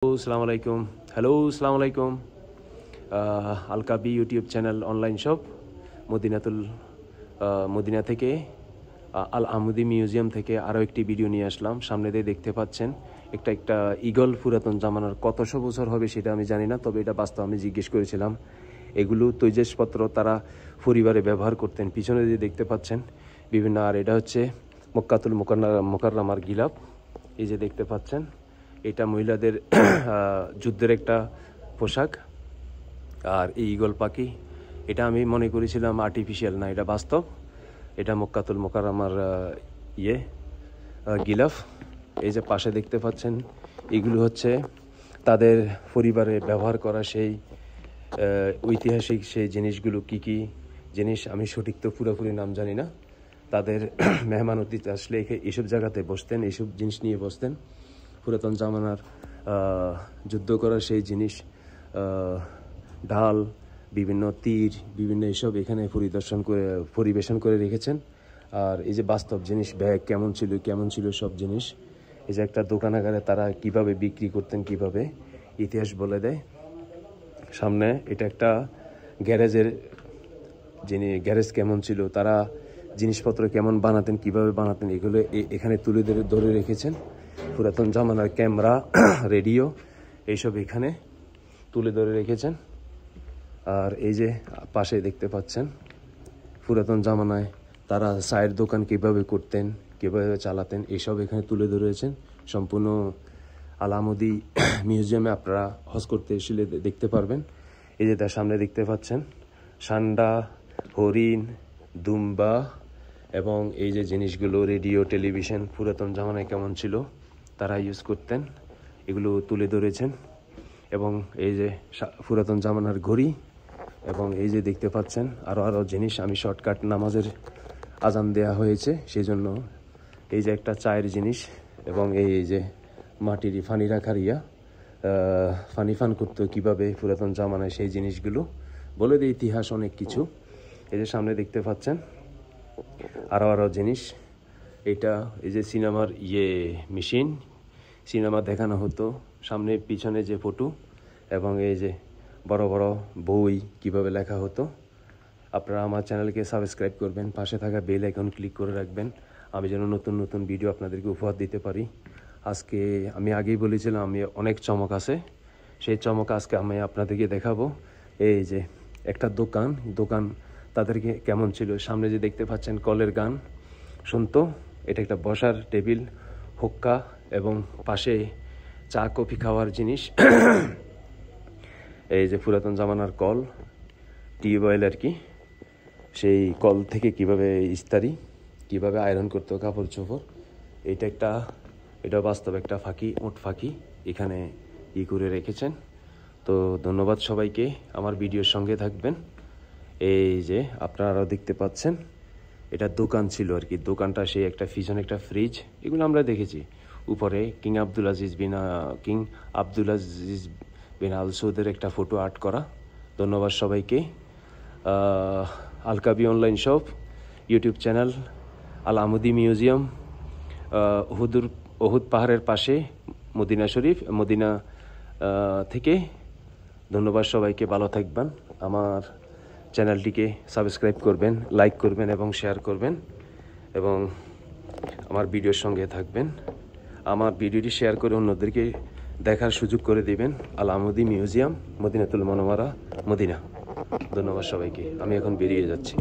আসসালামু আলাইকুম। হ্যালো, আসসালামু আলাইকুম। Alkabi YouTube channel online shop Madina থেকে আল আমুদি মিউজিয়াম থেকে আরও একটি ভিডিও নিয়ে আসলাম। সামনে দিয়ে দেখতে পাচ্ছেন একটা ঈগল পুরাতন জামানার কতশো বছর হবে সেটা আমি জানি না, তবে এটা বাস্তব। আমি জিজ্ঞেস করেছিলাম, এগুলো তৈজসপত্র তারা পরিবারে ব্যবহার করতেন। পিছনে দিয়ে দেখতে পাচ্ছেন বিভিন্ন, আর এটা হচ্ছে মক্কাতুল মোকাররমার গিলাফ। এই যে দেখতে পাচ্ছেন, এটা মহিলাদের যুদ্ধের একটা পোশাক। আর এই ঈগল পাখি, এটা আমি মনে করেছিলাম আর্টিফিশিয়াল, না, এটা বাস্তব। এটা মক্কাতুল মোকাররমার গিলাফ। এই যে পাশে দেখতে পাচ্ছেন, এগুলো হচ্ছে তাদের পরিবারে ব্যবহার করা সেই ঐতিহাসিক সেই জিনিসগুলো। কি কি জিনিস আমি সঠিক তো পুরোপুরি নাম জানি না। তাদের মেহমান অতিথি আসলে এইসব জায়গাতে বসতেন, এইসব জিনিস নিয়ে বসতেন। পুরাতন জামানার যুদ্ধ করার সেই জিনিস, ঢাল, বিভিন্ন তীর, বিভিন্ন এসব এখানে পরিবেশন করে রেখেছেন। আর এই যে বাস্তব জিনিস, ব্যাগ কেমন ছিল সব জিনিস। এই যে একটা দোকানাগারে তারা কিভাবে বিক্রি করতেন, কিভাবে ইতিহাস বলে দেয়। সামনে এটা একটা গ্যারেজের গ্যারেজ কেমন ছিল, তারা জিনিসপত্র কেমন বানাতেন, কিভাবে বানাতেন, এগুলো এখানে তুলে ধরে রেখেছেন। পুরাতন জামানার ক্যামেরা, রেডিও, এইসব এখানে তুলে ধরে রেখেছেন। আর এই যে পাশে দেখতে পাচ্ছেন, পুরাতন জামানায় তারা চায়ের দোকান কিভাবে করতেন, কিভাবে চালাতেন, এইসব এখানে তুলে ধরেছেন। সম্পূর্ণ আল আমুদি মিউজিয়ামে আপনারা হজ করতে এসে দেখতে পারবেন। এই যে তার সামনে দেখতে পাচ্ছেন সান্ডা, হরিণ, দুম্বা এবং এই যে জিনিসগুলো, রেডিও, টেলিভিশন পুরাতন জামানায় কেমন ছিল তারা ইউজ করতেন, এগুলো তুলে ধরেছেন। এবং এই যে পুরাতন জামানার ঘড়ি, এবং এই যে দেখতে পাচ্ছেন আরও জিনিস। আমি শর্টকাট, নামাজের আজান দেয়া হয়েছে সেই জন্য। এই যে একটা চায়ের জিনিস, এবং এই যে মাটির ফানি রাখার ফানি ফান করতো কীভাবে পুরাতন জামানায়, সেই জিনিসগুলো বলে দেয় ইতিহাস অনেক কিছু। এই যে সামনে দেখতে পাচ্ছেন আরও জিনিস। এটা এই যে সিনেমার মেশিন, সিনেমা দেখানো হতো। সামনে পিছনে যে ফটো, এবং এই যে বড় বড় বই কিভাবে লেখা হতো। আপনারা আমার চ্যানেলকে সাবস্ক্রাইব করবেন, পাশে থাকা বেল আইকন ক্লিক করে রাখবেন, আমি যেন নতুন নতুন ভিডিও আপনাদেরকে উপহার দিতে পারি। আজকে আমি আগেই বলেছিলাম আমি অনেক চমক আছে, সেই চমক আজকে আমি আপনাদেরকে দেখাবো। এই যে একটা দোকান তাদেরকে কেমন ছিল। সামনে যে দেখতে পাচ্ছেন কলের গান শুনতো। এটা একটা বসার টেবিল, হুক্কা, এবং পাশে চা কফি খাওয়ার জিনিস। এই যে পুরাতন জামানার কল, টিউবওয়েল আর কি, সেই কল থেকে কিভাবে ইস্তারি, কিভাবে আয়রন করতো কাপড় চোপড়। এটা বাস্তব একটা ওট ফাঁকি এখানে করে রেখেছেন। তো ধন্যবাদ সবাইকে, আমার ভিডিওর সঙ্গে থাকবেন। এই যে আপনারাও দেখতে পাচ্ছেন, এটা দোকান ছিল আর কি। দোকানটা সেই একটা পিছনে একটা ফ্রিজ, এগুলো আমরা দেখেছি। উপরে কিং আব্দুল আজিজ বিন আল সৌদের একটা ফটো আর্ট করা। ধন্যবাদ সবাইকে। আলকাবি অনলাইন শপ ইউটিউব চ্যানেল, আল আমুদি মিউজিয়াম, উহুদ পাহাড়ের পাশে মদিনা থেকে। ধন্যবাদ সবাইকে, ভালো থাকবেন। আমার চ্যানেলটিকে সাবস্ক্রাইব করবেন, লাইক করবেন এবং শেয়ার করবেন, এবং আমার ভিডিওর সঙ্গে থাকবেন। আমার ভিডিওটি শেয়ার করে অন্যদেরকে দেখার সুযোগ করে দিবেন। আল আমুদি মিউজিয়াম, মদিনাতুল মুনাওয়ারা, মদিনা। ধন্যবাদ সবাইকে, আমি এখন বেরিয়ে যাচ্ছি।